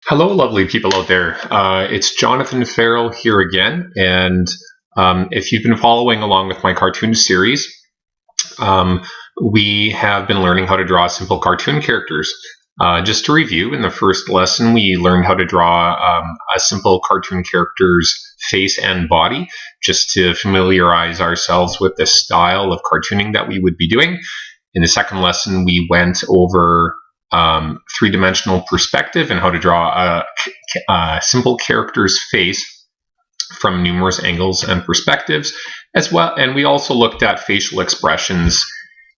Hello, lovely people out there. It's Jonathan Farrell here again, and if you've been following along with my cartoon series, um, we have been learning how to draw simple cartoon characters. Just to review, in the first lesson, we learned how to draw a simple cartoon character's face and body, just to familiarize ourselves with the style of cartooning that we would be doing. In the second lesson, we went over three-dimensional perspective and how to draw a simple character's face from numerous angles and perspectives as well. And we also looked at facial expressions.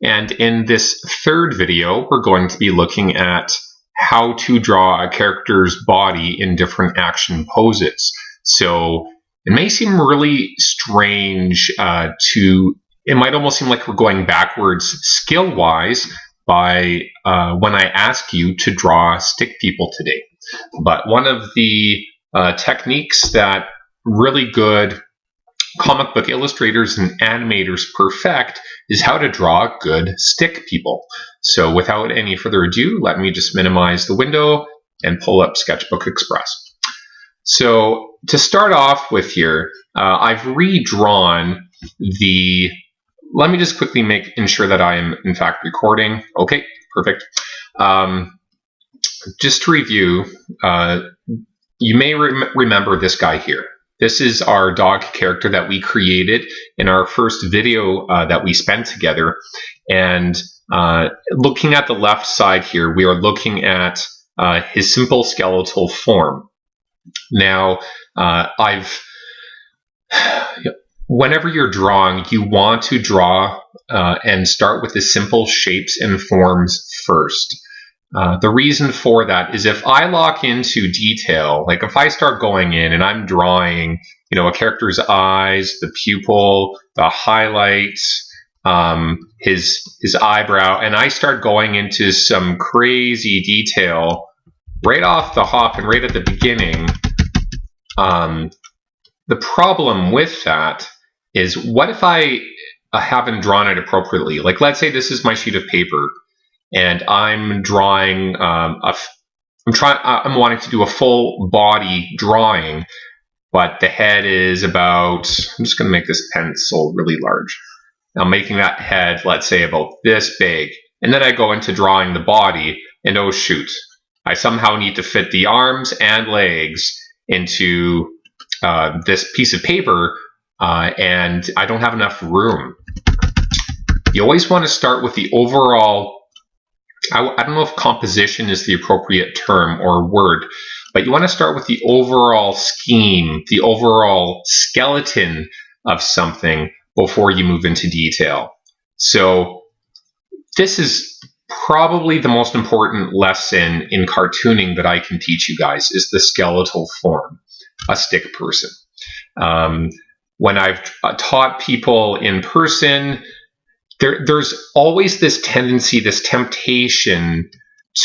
And in this third video, we're going to be looking at how to draw a character's body in different action poses. So it may seem really strange it might almost seem like we're going backwards skill-wise by when I ask you to draw stick people today. But one of the techniques that really good comic book illustrators and animators perfect is how to draw good stick people. So without any further ado, let me just minimize the window and pull up Sketchbook Express. So to start off with here, I've redrawn the... Let me just quickly ensure that I am in fact recording. Okay, perfect. Just to review, you may remember this guy here. This is our dog character that we created in our first video that we spent together. And looking at the left side here, we are looking at his simple skeletal form. Now, whenever you're drawing, you want to draw and start with the simple shapes and forms first. The reason for that is if I lock into detail, like if I start going in and I'm drawing, a character's eyes, the pupil, the highlights, his eyebrow, and I start going into some crazy detail right off the hop and right at the beginning, the problem with that is, what if I haven't drawn it appropriately? Like, let's say this is my sheet of paper, and I'm drawing I'm wanting to do a full body drawing, but the head is about... I'm just going to make this pencil really large. I'm making that head, let's say, about this big, and then I go into drawing the body, and oh shoot, I somehow need to fit the arms and legs into this piece of paper. And I don't have enough room. You always want to start with the overall, I don't know if composition is the appropriate term or word, but you want to start with the overall scheme, the overall skeleton of something before you move into detail. So this is probably the most important lesson in cartooning that I can teach you guys, is the skeletal form, a stick person. When I've taught people in person, there's always this tendency, this temptation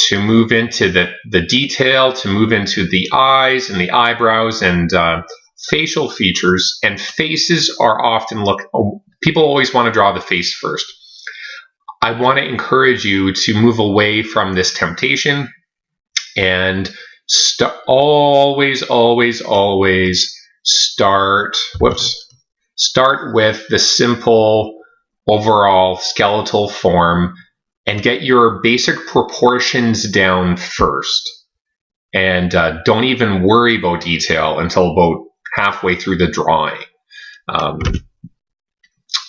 to move into the detail, to move into the eyes and the eyebrows and facial features. And faces are often people always want to draw the face first. I want to encourage you to move away from this temptation and always start with the simple overall skeletal form and get your basic proportions down first. And don't even worry about detail until about halfway through the drawing.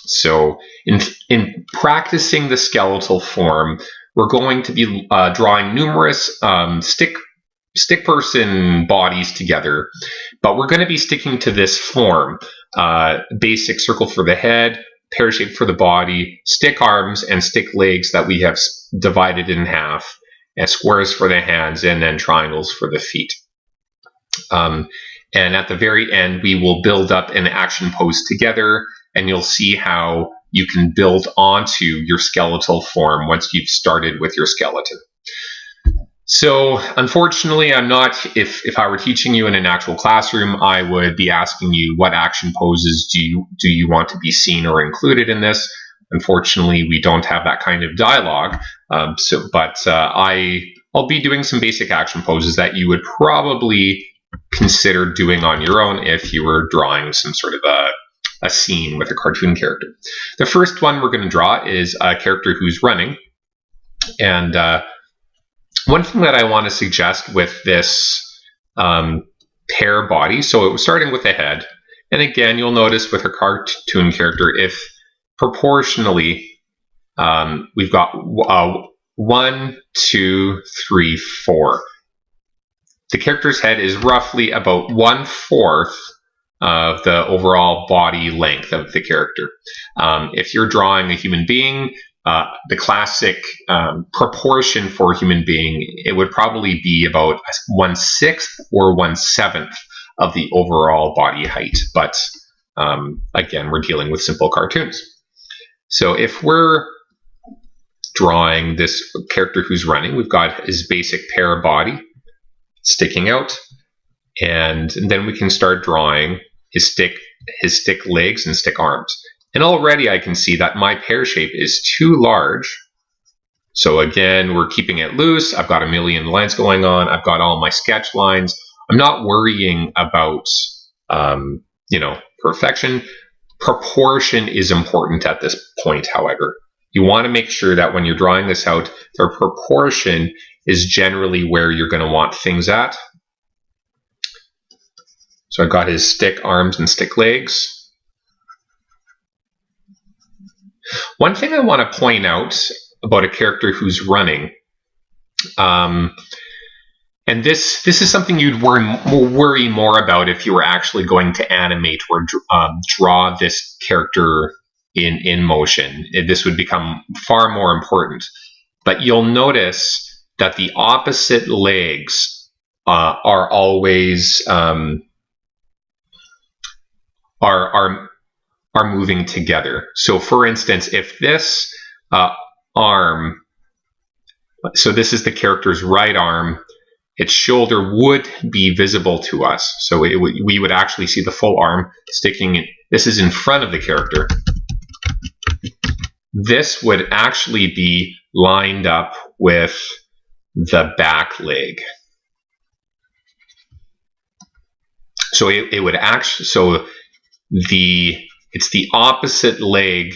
So in practicing the skeletal form, we're going to be drawing numerous stick person bodies together, but we're going to be sticking to this form. Basic circle for the head, pear shape for the body, stick arms and stick legs that we have divided in half, and squares for the hands, and then triangles for the feet. And at the very end, we will build up an action pose together, and you'll see how you can build onto your skeletal form once you've started with your skeleton. So unfortunately, I'm not, if I were teaching you in an actual classroom, I would be asking you, what action poses do you want to be seen or included in this? Unfortunately, we don't have that kind of dialogue. But I I'll be doing some basic action poses that you would probably consider doing on your own if you were drawing some sort of a scene with a cartoon character. The first one we're going to draw is a character who's running. And one thing that I want to suggest with this pair body, so it was starting with the head, and again, you'll notice with a cartoon character, if proportionally, we've got 1, 2, 3, 4. The character's head is roughly about 1/4 of the overall body length of the character. If you're drawing a human being, the classic proportion for a human being, it would probably be about 1/6 or 1/7 of the overall body height. But again, we're dealing with simple cartoons. So if we're drawing this character who's running, we've got his basic pair body sticking out, and then we can start drawing his stick legs and stick arms. And already I can see that my pear shape is too large. So again, we're keeping it loose. I've got a million lines going on. I've got all my sketch lines. I'm not worrying about, perfection. Proportion is important at this point, however. You want to make sure that when you're drawing this out, the proportion is generally where you're going to want things at. So I've got his stick arms and stick legs. One thing I want to point out about a character who's running, and this is something you'd worry more about if you were actually going to animate or draw this character in motion. This would become far more important. But you'll notice that the opposite legs are always are moving together. So for instance, if this arm, so this is the character's right arm, its shoulder would be visible to us. So we would actually see the full arm sticking in. This is in front of the character. This would actually be lined up with the back leg. So it would actually, so it's the opposite leg.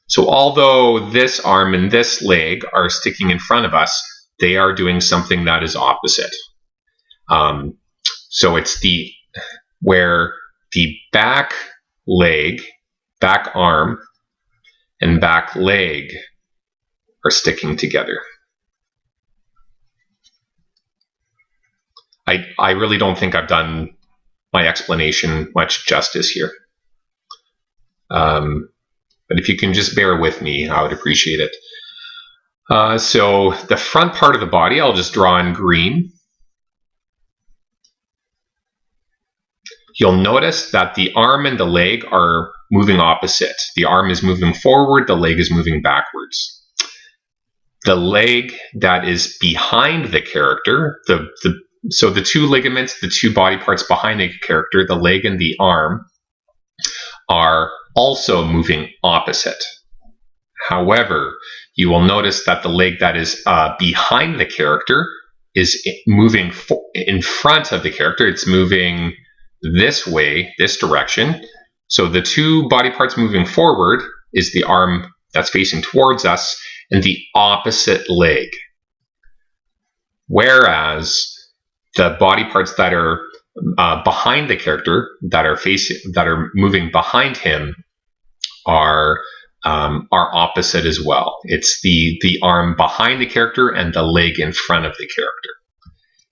So although this arm and this leg are sticking in front of us, they are doing something that is opposite. So it's where the back leg, back arm, and back leg are sticking together. I really don't think I've done my explanation much justice here. But if you can just bear with me, I would appreciate it. So the front part of the body, I'll just draw in green. You'll notice that the arm and the leg are moving opposite. The arm is moving forward, the leg is moving backwards. The leg that is behind the character, so the two ligaments, the two body parts behind the character, the leg and the arm, are also moving opposite. However, you will notice that the leg that is behind the character is moving in front of the character. It's moving this way, this direction. So the two body parts moving forward is the arm that's facing towards us and the opposite leg. Whereas the body parts that are behind the character, that are moving behind him, are opposite as well. It's the arm behind the character and the leg in front of the character.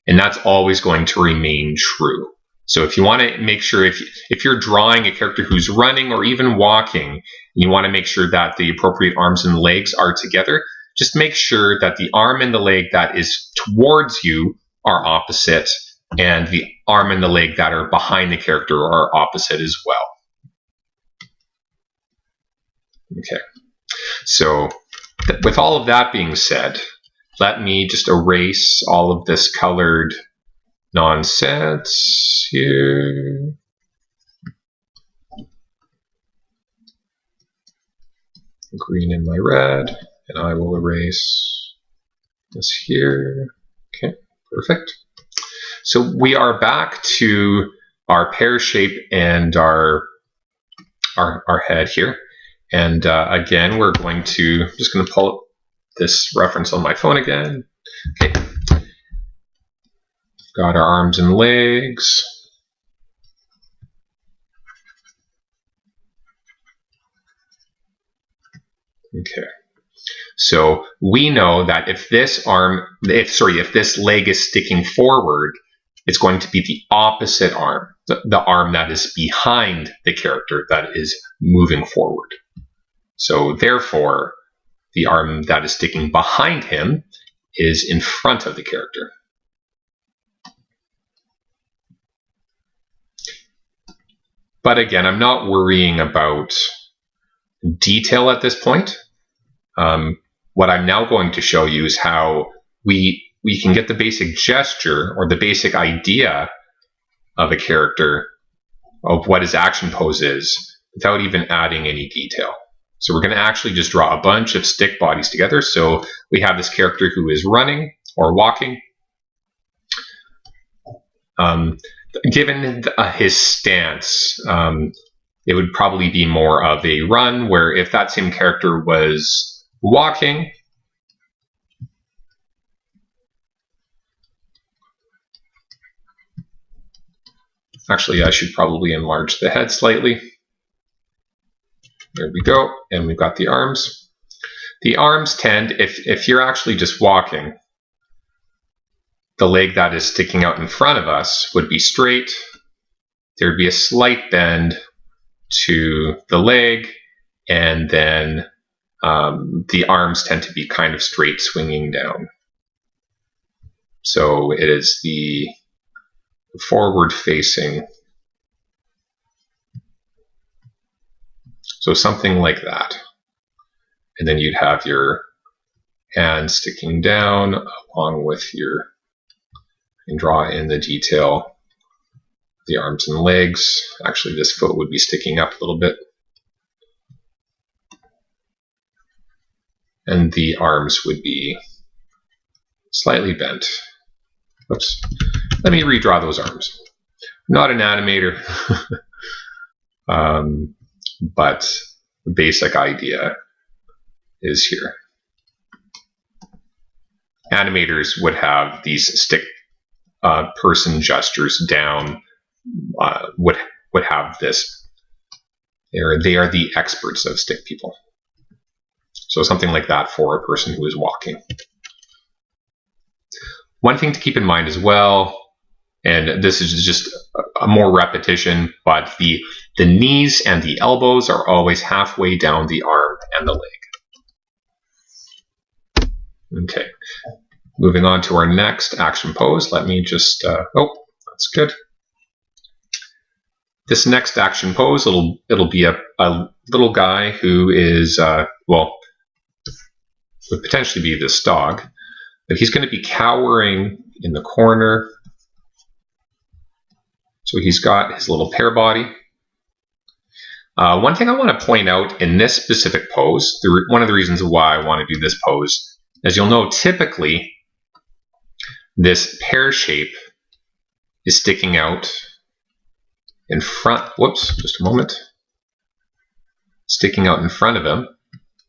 And that's always going to remain true. So if you want to make sure, if you're drawing a character who's running or even walking, and you want to make sure that the appropriate arms and legs are together, just make sure that the arm and the leg that is towards you are opposite, and the arm and the leg that are behind the character are opposite as well. Okay, so with all of that being said, let me just erase all of this colored nonsense here. Green in my red, and I will erase this here. Okay, perfect. So we are back to our pear shape and our head here. And again, we're going to, just going to pull up this reference on my phone again. Okay. Got our arms and legs. Okay. So we know that if this leg is sticking forward, it's going to be the opposite arm, the arm that is behind the character that is moving forward. So therefore, the arm that is sticking behind him is in front of the character. But again, I'm not worrying about detail at this point. What I'm now going to show you is how we can get the basic gesture or the basic idea of a character, of what his action pose is, without even adding any detail. So we're going to actually just draw a bunch of stick bodies together. So we have this character who is running or walking. Given his stance, it would probably be more of a run, where if that same character was walking, actually I should probably enlarge the head slightly. There we go, and we've got the arms. The arms tend, if you're actually just walking, the leg that is sticking out in front of us would be straight. There'd be a slight bend to the leg, and then the arms tend to be kind of straight, swinging down. So it is the forward facing. So something like that. And then you'd have your hands sticking down along with your, and draw in the detail, the arms and legs. Actually, this foot would be sticking up a little bit. And the arms would be slightly bent. Oops. Let me redraw those arms. I'm not an animator, but the basic idea is here. Animators would have these stick person gestures down, would have this. They are the experts of stick people. So something like that for a person who is walking. One thing to keep in mind as well, and this is just a more repetition, but the knees and the elbows are always halfway down the arm and the leg. Okay, moving on to our next action pose. Let me just, oh, that's good. This next action pose, it'll be a little guy who is, well, would potentially be this dog, but he's going to be cowering in the corner. So he's got his little pear body. One thing I want to point out in this specific pose, one of the reasons why I want to do this pose, as you'll know, typically this pear shape is sticking out in front. Whoops, just a moment. Sticking out in front of him.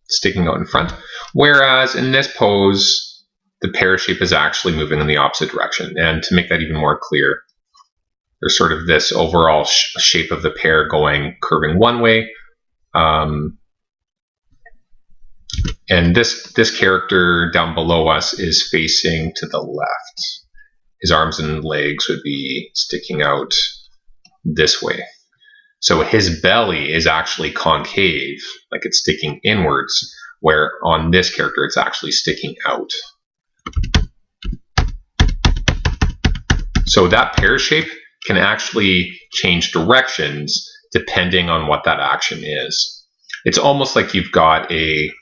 Sticking out in front. Whereas in this pose, the pear shape is actually moving in the opposite direction. And to make that even more clear, there's sort of this overall shape of the pear curving one way. And this character down below us is facing to the left. His arms and legs would be sticking out this way. So his belly is actually concave, like it's sticking inwards, where on this character it's actually sticking out. So that pear shape can actually change directions depending on what that action is. It's almost like you've got a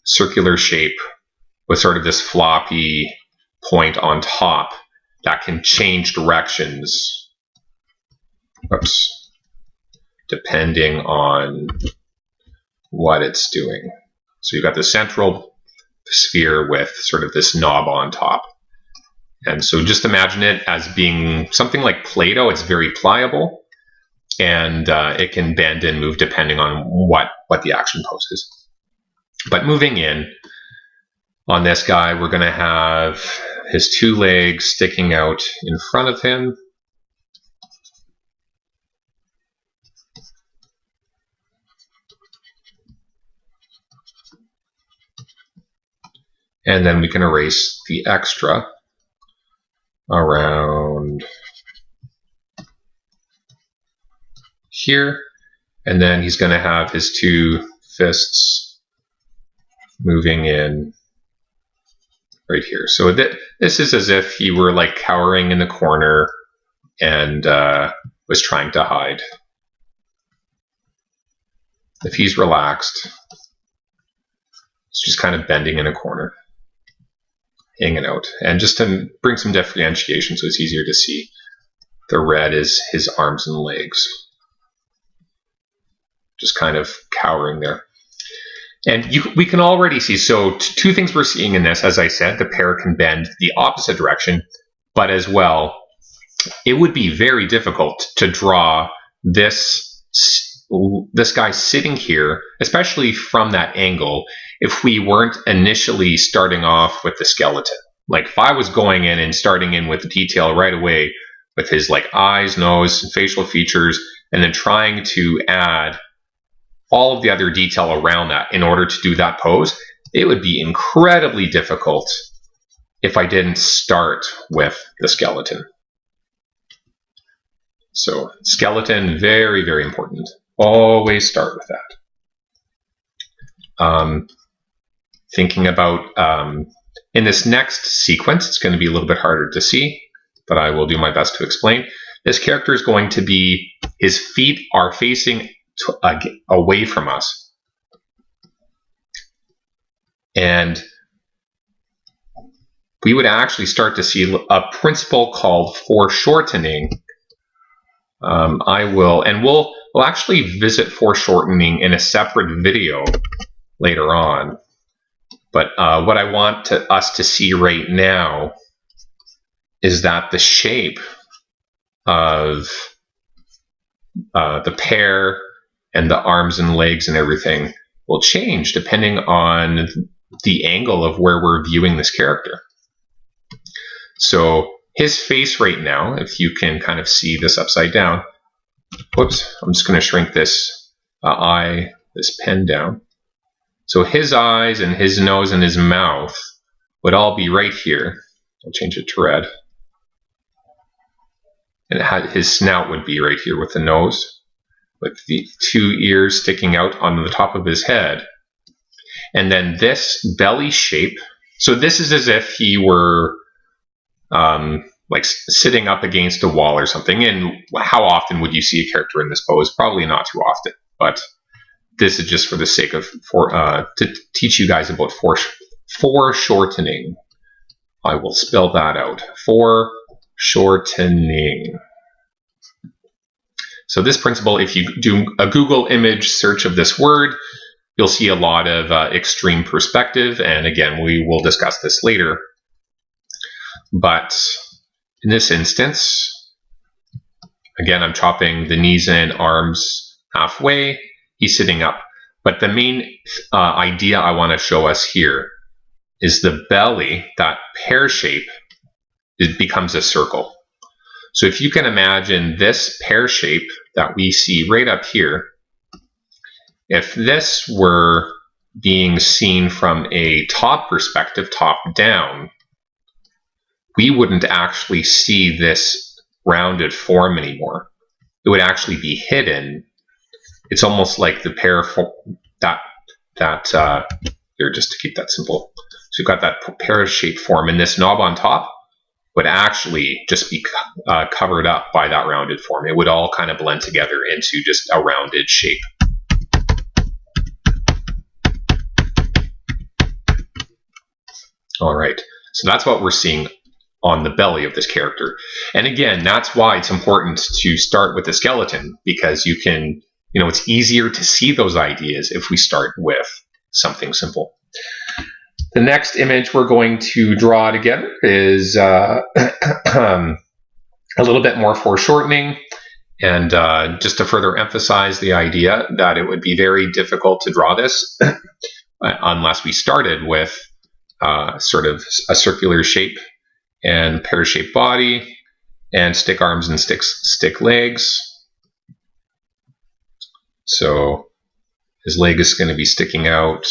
circular shape with sort of this floppy point on top that can change directions. Oops. Depending on what it's doing. So you've got the central sphere with sort of this knob on top. And so just imagine it as being something like Play-Doh. It's very pliable, and it can bend and move depending on what the action pose is. But moving in on this guy, we're going to have his 2 legs sticking out in front of him. And then we can erase the extra around here. And then he's going to have his 2 fists moving in right here. So this is as if he were like cowering in the corner and was trying to hide. If he's relaxed, it's just kind of bending in a corner, hanging out. And just to bring some differentiation so it's easier to see, the red is his arms and legs, just kind of cowering there. And we can already see, so 2 things we're seeing in this. As I said, the pair can bend the opposite direction, but as well, it would be very difficult to draw this guy sitting here, especially from that angle, if we weren't initially starting off with the skeleton. Like if I was going in and starting in with the detail right away with his like eyes, nose, and facial features, and then trying to add all of the other detail around that in order to do that pose, it would be incredibly difficult if I didn't start with the skeleton. So skeleton, very, very important. Always start with that. Thinking about, in this next sequence, it's going to be a little bit harder to see, but I will do my best to explain. This character is going to be, his feet are facing away from us. And we would actually start to see a principle called foreshortening. We'll actually visit foreshortening in a separate video later on. But what I want us to see right now is that the shape of the pair and the arms and legs and everything will change depending on the angle of where we're viewing this character. So his face right now, if you can kind of see this upside down, whoops, I'm just going to shrink this this pen down. So his eyes and his nose and his mouth would all be right here. I'll change it to red. And his snout would be right here with the nose, with the 2 ears sticking out on the top of his head. And then this belly shape, so this is as if he were like sitting up against a wall or something. And how often would you see a character in this pose? Probably not too often, but this is just for the sake of to teach you guys about foreshortening. I will spell that out. Foreshortening. So this principle, if you do a Google image search of this word, you'll see a lot of extreme perspective. And again, we will discuss this later. But in this instance, again, I'm chopping the knees and arms halfway. He's sitting up. But the main idea I want to show us here is the belly, that pear shape, it becomes a circle. So if you can imagine this pear shape that we see right up here, if this were being seen from a top perspective, top down, we wouldn't actually see this rounded form anymore. It would actually be hidden. It's almost like the pear here, just to keep that simple. So you've got that pear-shaped form, and this knob on top would actually just be covered up by that rounded form. It would all kind of blend together into just a rounded shape. All right, so that's what we're seeing on the belly of this character. And again, that's why it's important to start with the skeleton, because you can, it's easier to see those ideas if we start with something simple. The next image we're going to draw together is a little bit more foreshortening, and just to further emphasize the idea that it would be very difficult to draw this unless we started with sort of a circular shape and pear-shaped body and stick arms and stick legs. So his leg is going to be sticking out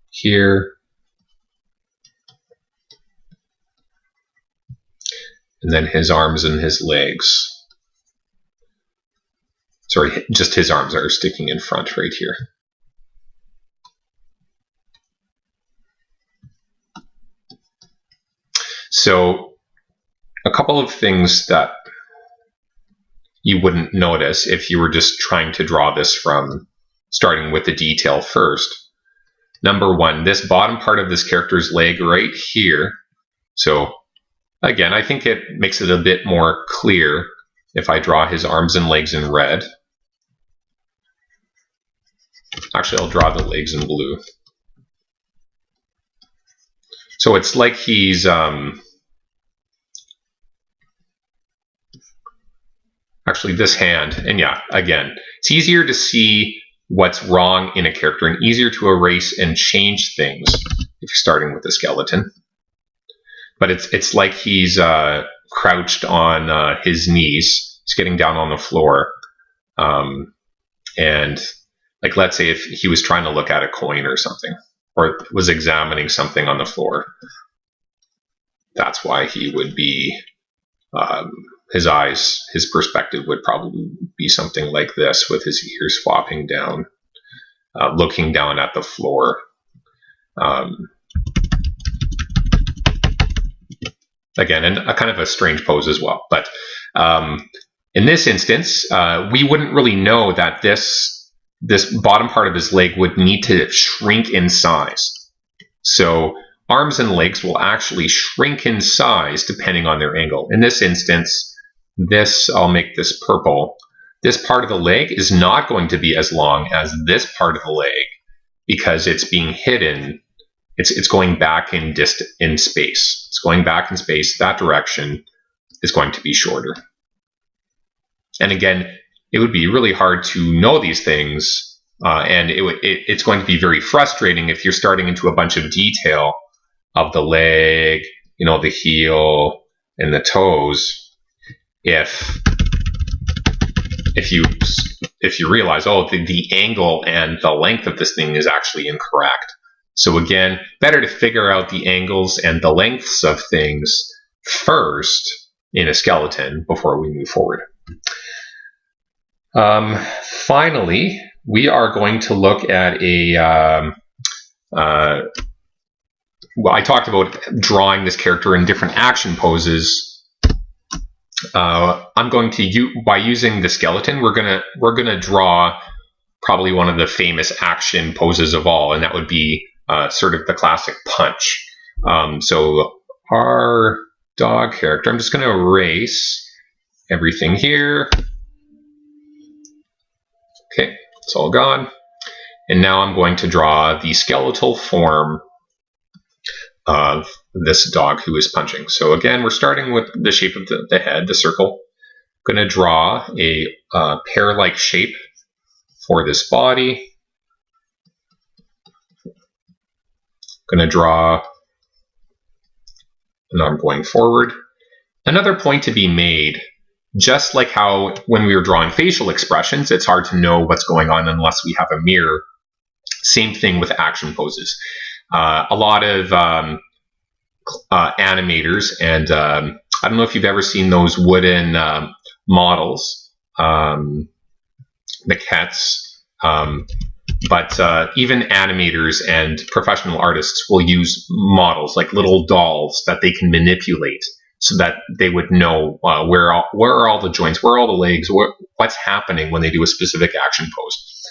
here. And then his arms and his legs. Sorry, just his arms are sticking in front right here. So a couple of things that you wouldn't notice if you were just trying to draw this from starting with the detail first. Number one, this bottom part of this character's leg right here. So again, I think it makes it a bit more clear if I draw his arms and legs in red. Actually, I'll draw the legs in blue. So it's like he's actually this hand, and yeah, again, it's easier to see what's wrong in a character and easier to erase and change things if you're starting with a skeleton. But it's like he's crouched on his knees. He's getting down on the floor. And like, let's say if he was trying to look at a coin or something, or was examining something on the floor, that's why he would be, his eyes, his perspective would probably be something like this, with his ears flopping down, looking down at the floor. Again, and a kind of a strange pose as well. But in this instance, we wouldn't really know that this bottom part of his leg would need to shrink in size. So arms and legs will actually shrink in size depending on their angle. In this instance, I'll make this purple. This part of the leg is not going to be as long as this part of the leg because it's being hidden. It's going back in space. It's going back in space. That direction is going to be shorter. And again, it would be really hard to know these things, and it's going to be very frustrating if you're starting into a bunch of detail of the leg, the heel, and the toes. If you realize, oh, the angle and the length of this thing is actually incorrect. So again, better to figure out the angles and the lengths of things first in a skeleton before we move forward. Finally, we are going to look at well, I talked about drawing this character in different action poses. I'm going to by using the skeleton, we're gonna draw probably one of the famous action poses of all, and that would be sort of the classic punch. So our dog character, I'm just going to erase everything here. Okay, it's all gone. And now I'm going to draw the skeletal form of this dog who is punching. So again, we're starting with the shape of the head, the circle. I'm going to draw a pear-like shape for this body. Going to draw an arm going forward. Another point to be made, just like how when we were drawing facial expressions, it's hard to know what's going on unless we have a mirror. Same thing with action poses. A lot of animators, and I don't know if you've ever seen those wooden models, maquettes, but even animators and professional artists will use models like little dolls that they can manipulate so that they would know where are all the joints, where are all the legs, what's happening when they do a specific action pose.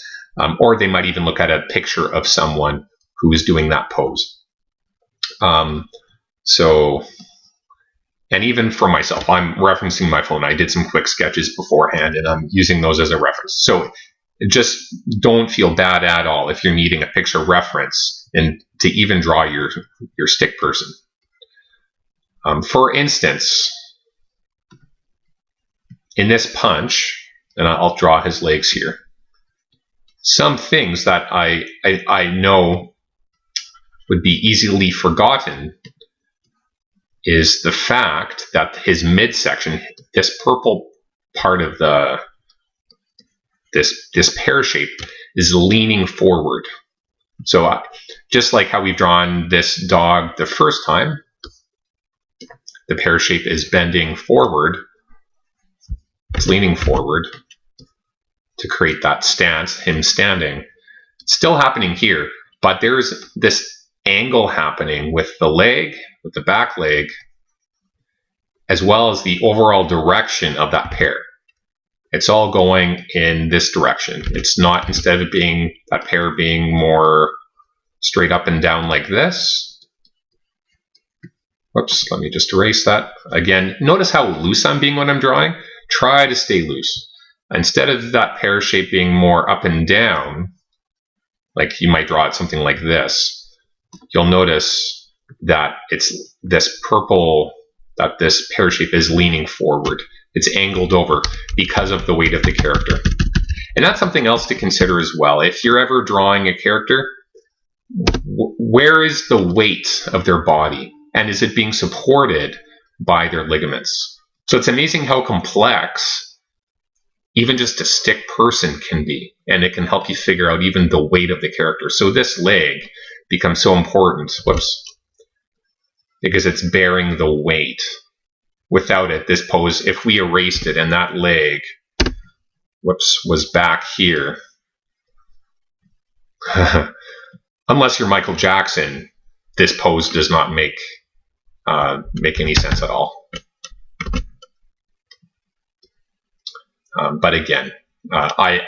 Or they might even look at a picture of someone who is doing that pose. And even for myself, I'm referencing my phone. I did some quick sketches beforehand, and I'm using those as a reference. So just don't feel bad at all if you're needing a picture reference and to even draw your stick person. For instance, in this punch, and I'll draw his legs here, some things that I know would be easily forgotten is the fact that his midsection, this purple part of this pear shape, is leaning forward. So just like how we've drawn this dog the first time, the pear shape is bending forward. It's leaning forward to create that stance, him standing. It's still happening here, but there's this angle happening with the leg, with the back leg, as well as the overall direction of that pear. It's all going in this direction. It's not, instead of being that pear being more straight up and down like this. Whoops, let me just erase that. Again, notice how loose I'm being when I'm drawing. Try to stay loose. Instead of that pear shape being more up and down, like you might draw it something like this, you'll notice that it's this purple, that this pear shape is leaning forward. It's angled over because of the weight of the character. And that's something else to consider as well. If you're ever drawing a character, where is the weight of their body? And is it being supported by their ligaments? So it's amazing how complex even just a stick person can be. And it can help you figure out even the weight of the character. So this leg becomes so important, because it's bearing the weight. Without it, this pose, if we erased it and that leg, was back here, unless you're Michael Jackson, this pose does not make any sense at all. But again, I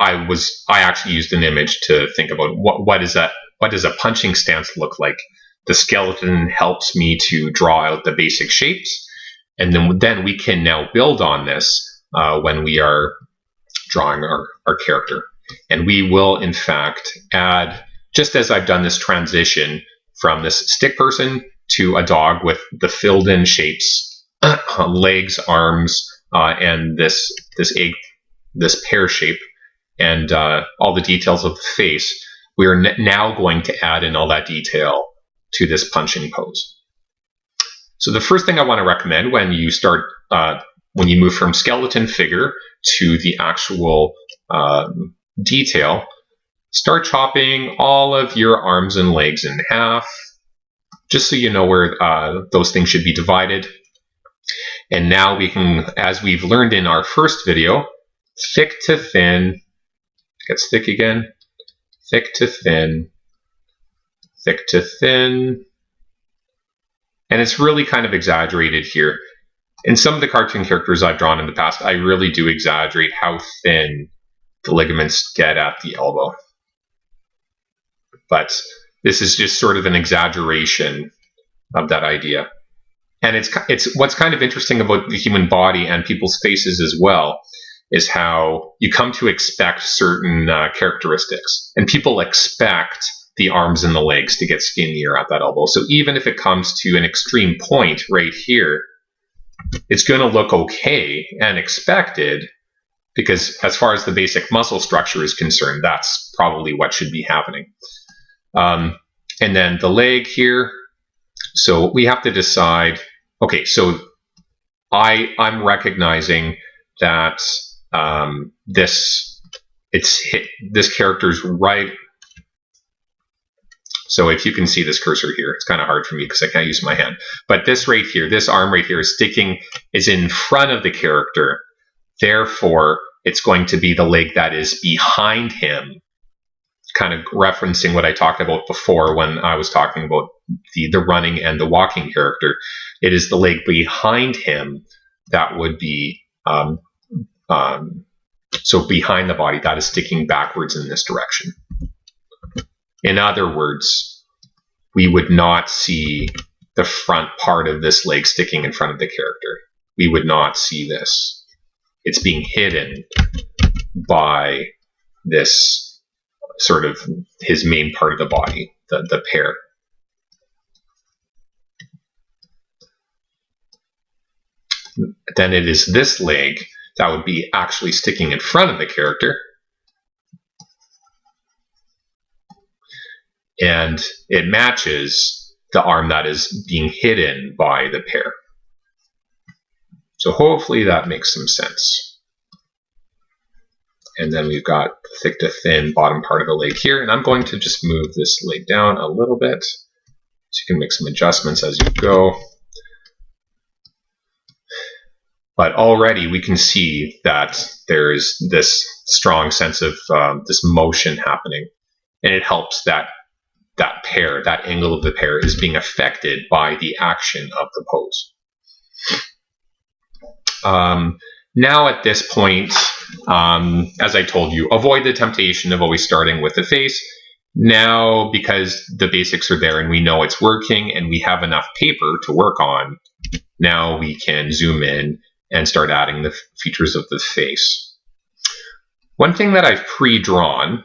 actually used an image to think about what does a punching stance look like. The skeleton helps me to draw out the basic shapes, and then we can now build on this when we are drawing our character. And we will, in fact, add, just as I've done this transition from this stick person to a dog with the filled in shapes, legs, arms, and this pear shape, and all the details of the face, we are now going to add in all that detail to this punching pose. So the first thing I want to recommend when you start, when you move from skeleton figure to the actual detail, start chopping all of your arms and legs in half, just so you know where those things should be divided. And now we can, as we've learned in our first video, thick to thin, gets thick again, thick to thin, thick to thin. And it's really kind of exaggerated here. In some of the cartoon characters I've drawn in the past, I really do exaggerate how thin the ligaments get at the elbow. But this is just sort of an exaggeration of that idea. And it's what's kind of interesting about the human body and people's faces as well, is how you come to expect certain characteristics. And people expect the arms and the legs to get skinnier at that elbow. So even if it comes to an extreme point right here, it's going to look okay and expected, because as far as the basic muscle structure is concerned, that's probably what should be happening. And then the leg here, so we have to decide, okay, so I'm recognizing that this character's right. So if you can see this cursor here, it's kind of hard for me because I can't use my hand. But this right here, this arm right here is in front of the character. Therefore, it's going to be the leg that is behind him, kind of referencing what I talked about before when I was talking about the running and the walking character. It is the leg behind him that would be, so behind the body, that is sticking backwards in this direction. In other words, we would not see the front part of this leg sticking in front of the character. We would not see this. It's being hidden by this sort of his main part of the body, the pear. Then it is this leg that would be actually sticking in front of the character. And it matches the arm that is being hidden by the pear. So hopefully that makes some sense. And then we've got the thick to thin bottom part of the leg here. And I'm going to just move this leg down a little bit so you can make some adjustments as you go. But already we can see that there is this strong sense of this motion happening. And it helps that pear, that angle of the pear, is being affected by the action of the pose. Now at this point, as I told you, avoid the temptation of always starting with the face. Now, because the basics are there and we know it's working and we have enough paper to work on, now we can zoom in and start adding the features of the face. One thing that I've pre-drawn,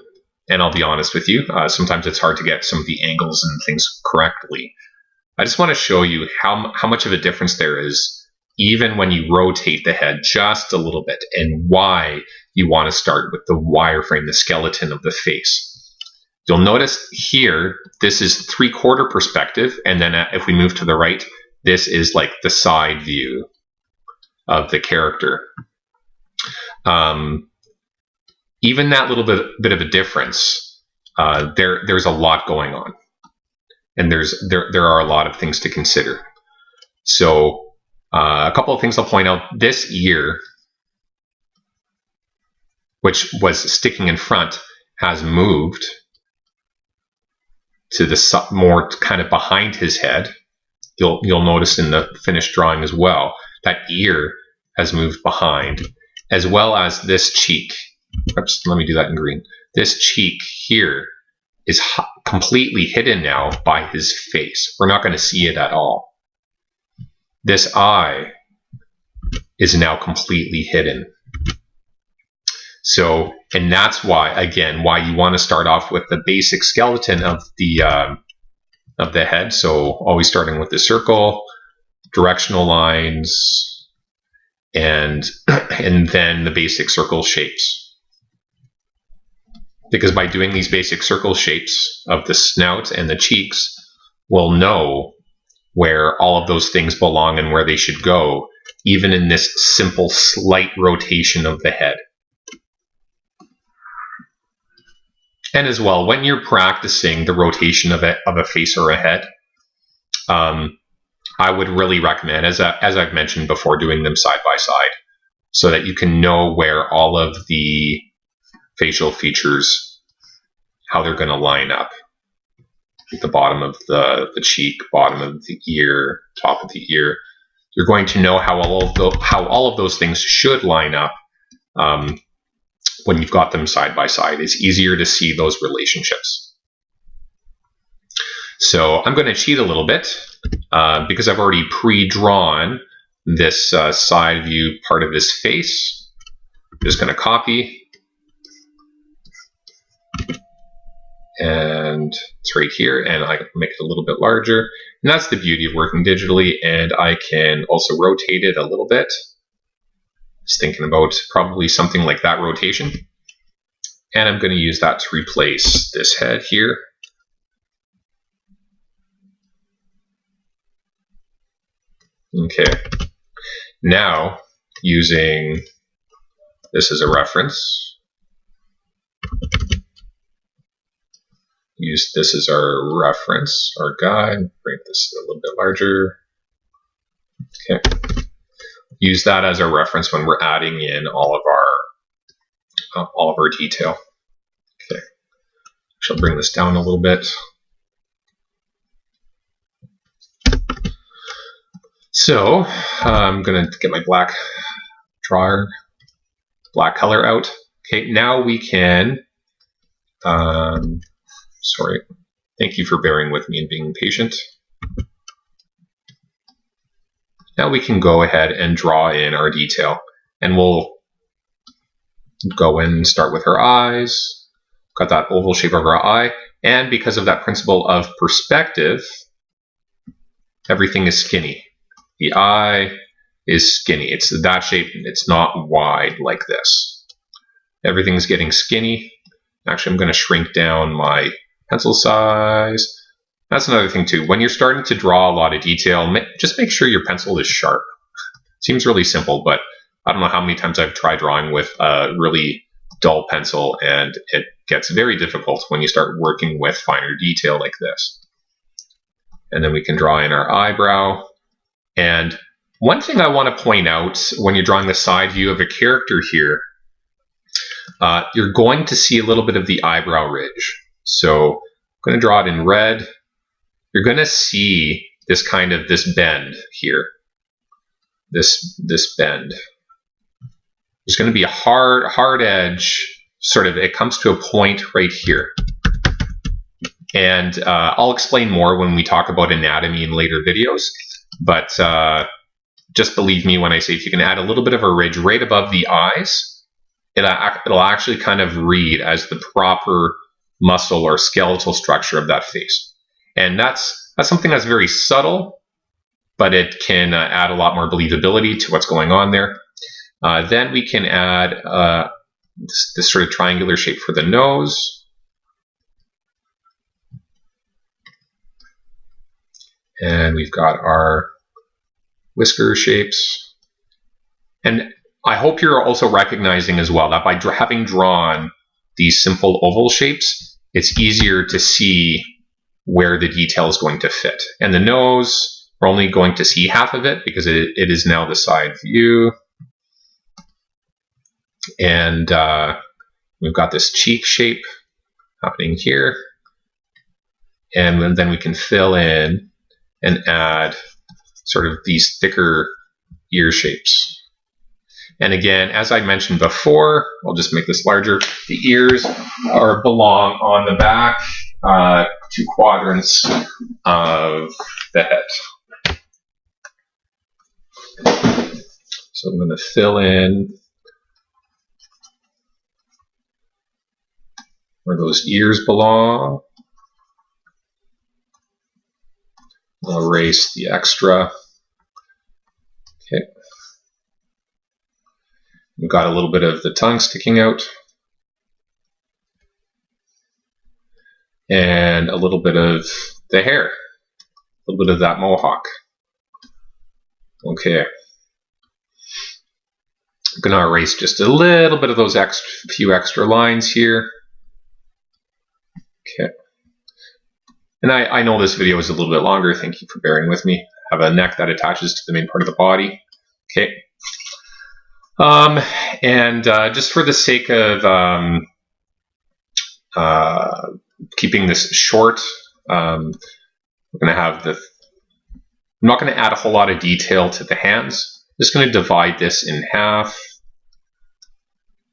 and I'll be honest with you, sometimes it's hard to get some of the angles and things correctly. I just want to show you how much of a difference there is even when you rotate the head just a little bit, and why you want to start with the wireframe, the skeleton of the face. You'll notice here, this is 3/4 perspective, and then if we move to the right, this is like the side view of the character. Even that little bit of a difference, there's a lot going on, and there are a lot of things to consider. So a couple of things I'll point out. This ear, which was sticking in front, has moved to the more kind of behind his head. You'll notice in the finished drawing as well that ear has moved behind, as well as this cheek. Oops, let me do that in green. This cheek here is completely hidden now by his face. We're not going to see it at all. This eye is now completely hidden. So, and that's why, again, why you want to start off with the basic skeleton of the head. So always starting with the circle, directional lines, and then the basic circle shapes. Because by doing these basic circle shapes of the snout and the cheeks, we'll know where all of those things belong and where they should go, even in this simple slight rotation of the head. And as well, when you're practicing the rotation of a face or a head, I would really recommend, as I've mentioned before, doing them side by side, so that you can know where all of the facial features, how they're going to line up. The bottom of the cheek, bottom of the ear, top of the ear. You're going to know how all of those things should line up when you've got them side by side. It's easier to see those relationships. So I'm going to cheat a little bit because I've already pre-drawn this side view part of his face. I'm just going to copy. And it's right here, and I can make it a little bit larger. And that's the beauty of working digitally, and I can also rotate it a little bit. Just thinking about probably something like that rotation. And I'm going to use that to replace this head here. Okay. Now, using this as a reference, use this as our reference, our guide, bring this a little bit larger. Okay. Use that as our reference when we're adding in all of our detail. Okay. I'll bring this down a little bit. So I'm going to get my black drawer, black color out. Okay, now we can sorry, thank you for bearing with me and being patient. Now we can go ahead and draw in our detail, and we'll go in and start with her eyes. Got that oval shape of her eye. And because of that principle of perspective, everything is skinny. The eye is skinny. It's that shape. It's not wide like this. Everything's getting skinny. Actually, I'm going to shrink down my pencil size. That's another thing too. When you're starting to draw a lot of detail, just make sure your pencil is sharp. Seems really simple, but I don't know how many times I've tried drawing with a really dull pencil, and it gets very difficult when you start working with finer detail like this. And then we can draw in our eyebrow. And one thing I want to point out when you're drawing the side view of a character here, you're going to see a little bit of the eyebrow ridge. So I'm going to draw it in red. You're going to see this bend here. This bend. There's going to be a hard edge, sort of, it comes to a point right here. And I'll explain more when we talk about anatomy in later videos, but just believe me when I say if you can add a little bit of a ridge right above the eyes, it'll actually kind of read as the proper muscle or skeletal structure of that face. And that's something that's very subtle, but it can add a lot more believability to what's going on there. Then we can add this sort of triangular shape for the nose. And we've got our whisker shapes. And I hope you're also recognizing as well that by having drawn these simple oval shapes, it's easier to see where the detail is going to fit. And the nose, we're only going to see half of it because it is now the side view. And we've got this cheek shape happening here. And then we can fill in and add sort of these thicker ear shapes. And again, as I mentioned before, I'll just make this larger. The ears belong on the back 2 quadrants of the head. So I'm going to fill in where those ears belong. I'll erase the extra. Okay. We've got a little bit of the tongue sticking out. And a little bit of the hair. A little bit of that mohawk. Okay. I'm going to erase just a little bit of those few extra lines here. Okay. And I know this video is a little bit longer. Thank you for bearing with me. I have a neck that attaches to the main part of the body. Okay. And just for the sake of keeping this short, we're going to have I'm not going to add a whole lot of detail to the hands. I'm just going to divide this in half.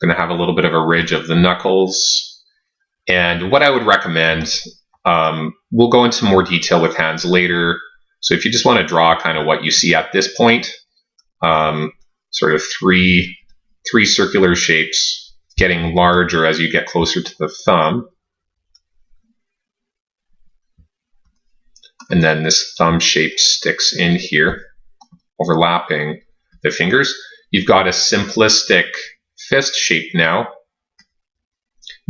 I'm going to have a little bit of a ridge of the knuckles. And what I would recommend, we'll go into more detail with hands later. So if you just want to draw kind of what you see at this point, sort of three circular shapes getting larger as you get closer to the thumb. And then this thumb shape sticks in here, overlapping the fingers. You've got a simplistic fist shape now,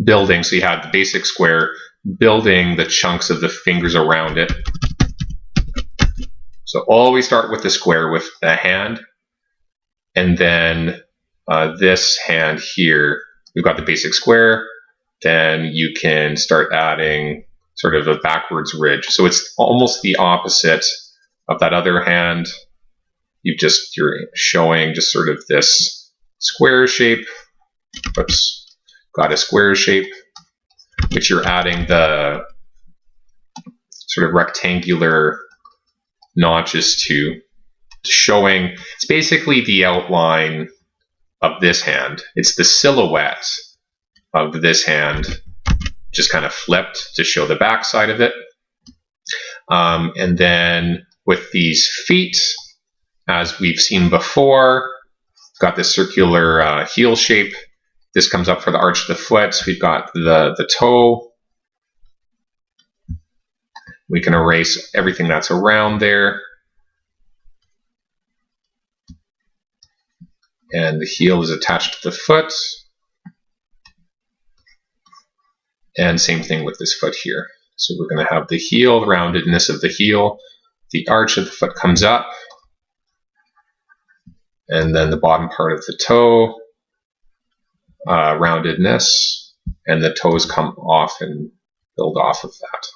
building. So you have the basic square, building the chunks of the fingers around it. So always start with the square with the hand, and then this hand here, we've got the basic square. Then you can start adding sort of a backwards ridge. So it's almost the opposite of that other hand. You're showing just sort of this square shape. Oops, got a square shape, which you're adding the sort of rectangular notches to, showing it's basically the outline of this hand. It's the silhouette of this hand, just kind of flipped to show the back side of it. And then with these feet, as we've seen before, got this circular heel shape, This comes up for the arch of the foot. So we've got the toe. We can erase everything that's around there. And the heel is attached to the foot. And same thing with this foot here. So we're going to have the heel, the roundedness of the heel. The arch of the foot comes up. And then the bottom part of the toe, roundedness. And the toes come off and build off of that.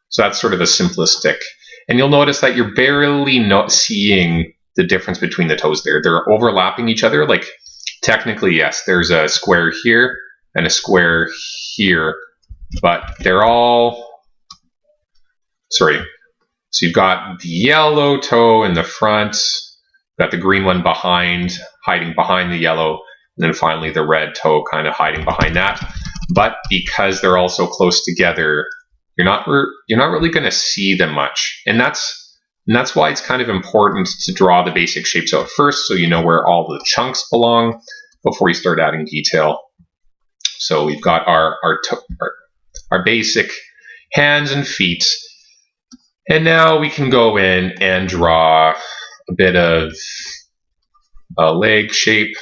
So that's sort of a simplistic. And you'll notice that you're barely not seeing the difference between the toes there. They're overlapping each other. Like, technically, yes, there's a square here and a square here, but they're all, sorry. So you've got the yellow toe in the front, got the green one behind, hiding behind the yellow, and then finally the red toe kind of hiding behind that. But because they're all so close together, you're not really going to see them much, and that's why it's kind of important to draw the basic shapes out first, so you know where all the chunks belong before you start adding detail. So we've got our basic hands and feet, and now we can go in and draw a bit of a leg shape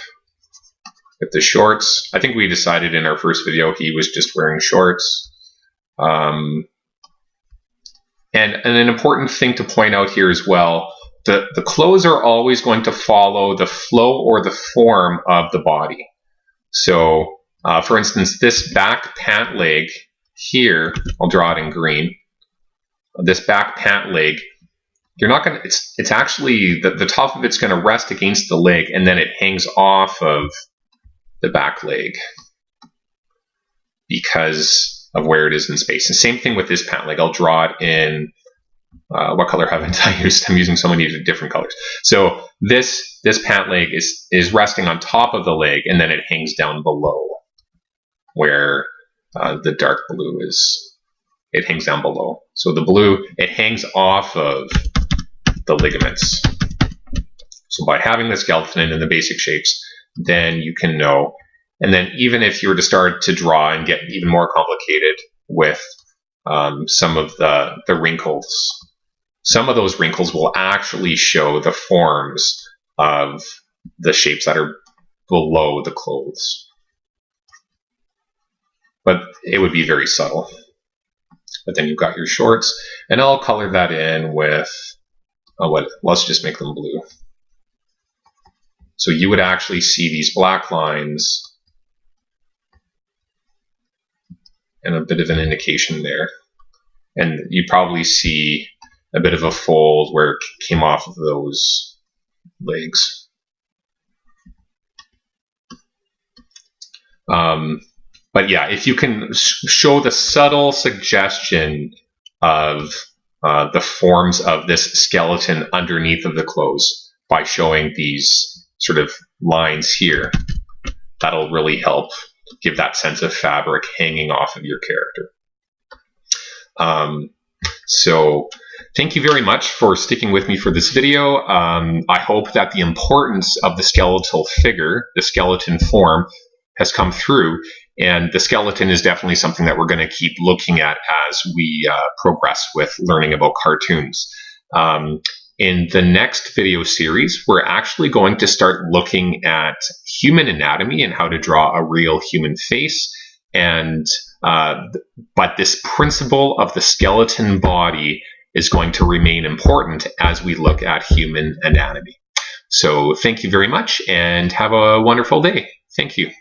with the shorts. I think we decided in our first video he was just wearing shorts. And an important thing to point out here as well, the clothes are always going to follow the flow or the form of the body. So, for instance, this back pant leg here, I'll draw it in green. This back pant leg, you're not going to, it's actually, the top of it's going to rest against the leg, and then it hangs off of the back leg because of where it is in space. And same thing with this pant leg. I'll draw it in, what color haven't I used? I'm using so many different colors. So this pant leg is resting on top of the leg, and then it hangs down below where the dark blue is. It hangs down below. So the blue, it hangs off of the ligaments. So by having the skeleton and the basic shapes, then you can know. And then even if you were to start to draw and get even more complicated with some of the wrinkles, some of those wrinkles will actually show the forms of the shapes that are below the clothes. But it would be very subtle. But then you've got your shorts, and I'll color that in with, let's just make them blue. So you would actually see these black lines and a bit of an indication there. And you probably see a bit of a fold where it came off of those legs. But yeah, if you can show the subtle suggestion of the forms of this skeleton underneath of the clothes by showing these sort of lines here, that'll really help give that sense of fabric hanging off of your character. So thank you very much for sticking with me for this video. I hope that the importance of the skeletal figure, the skeleton form, has come through, and the skeleton is definitely something that we're going to keep looking at as we progress with learning about cartoons. In the next video series, we're actually going to start looking at human anatomy and how to draw a real human face. And but this principle of the skeleton body is going to remain important as we look at human anatomy. So thank you very much, and have a wonderful day. Thank you.